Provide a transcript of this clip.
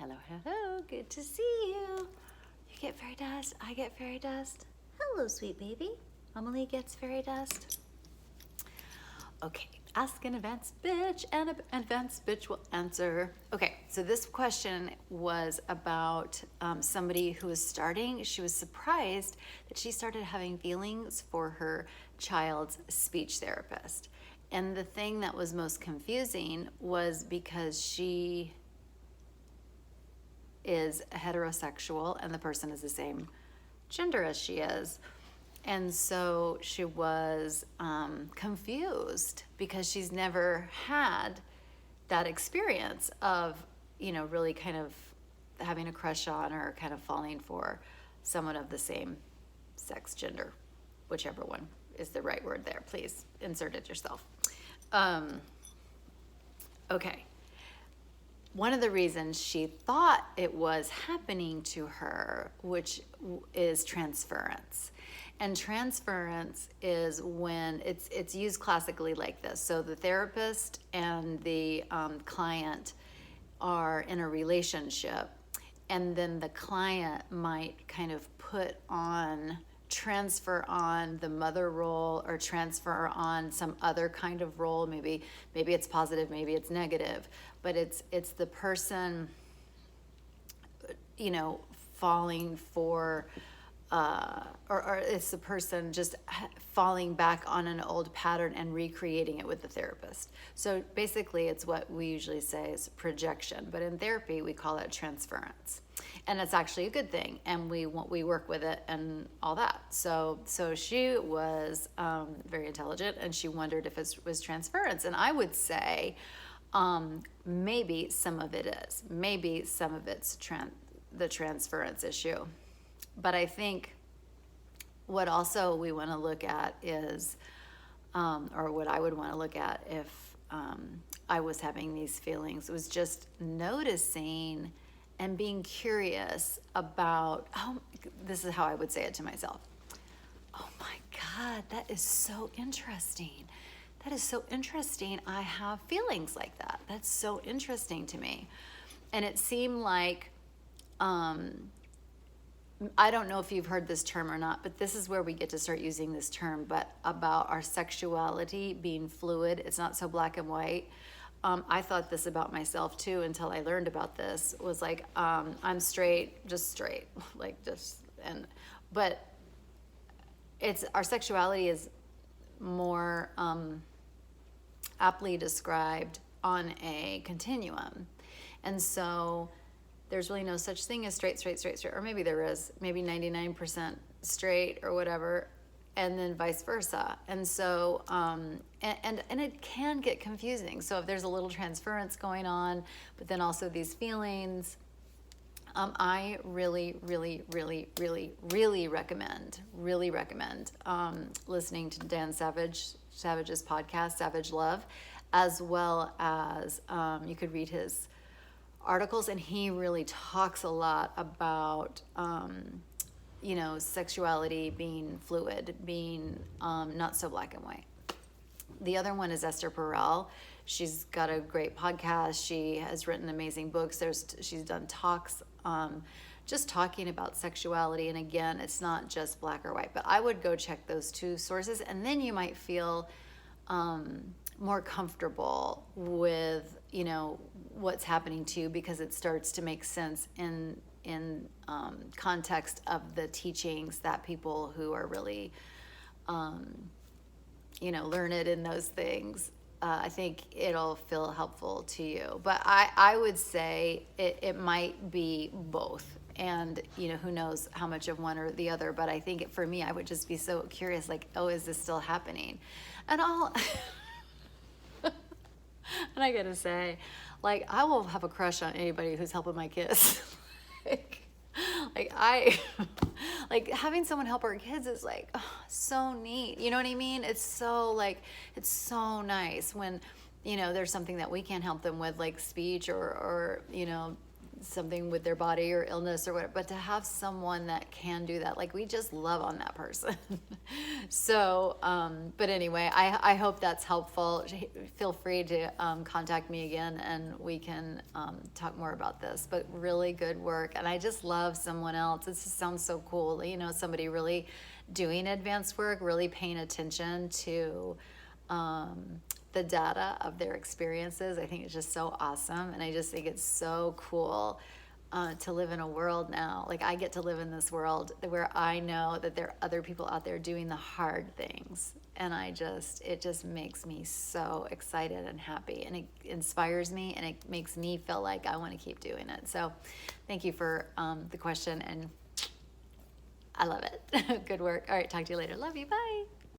Hello, good to see you. You get fairy dust, I get fairy dust. Hello, sweet baby. Emily gets fairy dust. Okay, ask an advanced bitch, and an advanced bitch will answer. Okay, so this question was about somebody who was she was surprised that she started having feelings for her child's speech therapist. And the thing that was most confusing was because she is heterosexual and the person is the same gender as she is. And so she was confused because she's never had that experience of, really kind of having a crush on or kind of falling for someone of the same sex, gender, whichever one is the right word there. Please insert it yourself. Okay. One of the reasons she thought it was happening to her, which is transference. And transference is when it's used classically like this. So the therapist and the client are in a relationship, and then the client might kind of transfer on the mother role or transfer on some other kind of role. Maybe it's positive, maybe it's negative, but it's the person, falling for, or it's the person just falling back on an old pattern and recreating it with the therapist. So basically it's what we usually say is projection, but in therapy we call it transference. And it's actually a good thing, and we work with it and all that. So she was very intelligent, and she wondered if it was transference. And I would say maybe some of it is. Maybe some of it's the transference issue. But I think what also we want to look at is, or what I would want to look at if I was having these feelings, was just noticing and being curious about, this is how I would say it to myself. Oh my God, that is so interesting. That is so interesting. I have feelings like that. That's so interesting to me. And it seemed like, I don't know if you've heard this term or not, but this is where we get to start using this term, but about our sexuality being fluid. It's not so black and white. I thought this about myself too until I learned about this. Was like, I'm straight, but our sexuality is more aptly described on a continuum. And so there's really no such thing as straight, or maybe there is, maybe 99% straight or whatever, and then vice versa. And so, and it can get confusing. So if there's a little transference going on, but then also these feelings, I really recommend listening to Dan Savage's podcast, Savage Love, as well as you could read his articles, and he really talks a lot about sexuality being fluid, being not so black and white. The other one is Ester Perel. She's got a great podcast. She has written amazing books. She's done talks just talking about sexuality. And again, it's not just black or white, but I would go check those two sources, and then you might feel more comfortable with what's happening to you, because it starts to make sense in context of the teachings that people who are really learned in those things, I think it'll feel helpful to you. But I would say it might be both, and who knows how much of one or the other. But I think for me, I would just be so curious, like, oh, is this still happening? And and I gotta say, like, I will have a crush on anybody who's helping my kids. like having someone help our kids is like, so neat. You know what I mean? It's so nice when, there's something that we can't help them with, like speech or something with their body or illness or whatever, but to have someone that can do that, like, we just love on that person. So, but anyway, I hope that's helpful. Feel free to contact me again, and we can talk more about this, but really good work. And I just love someone else. It just sounds so cool, you know, somebody really doing advanced work, really paying attention to the data of their experiences. I think it's just so awesome, and I just think it's so cool to live in a world now. Like, I get to live in this world where I know that there are other people out there doing the hard things, and it just makes me so excited and happy, and it inspires me, and it makes me feel like I want to keep doing it. So thank you for the question, and I love it. Good work. All right, talk to you later. Love you. Bye.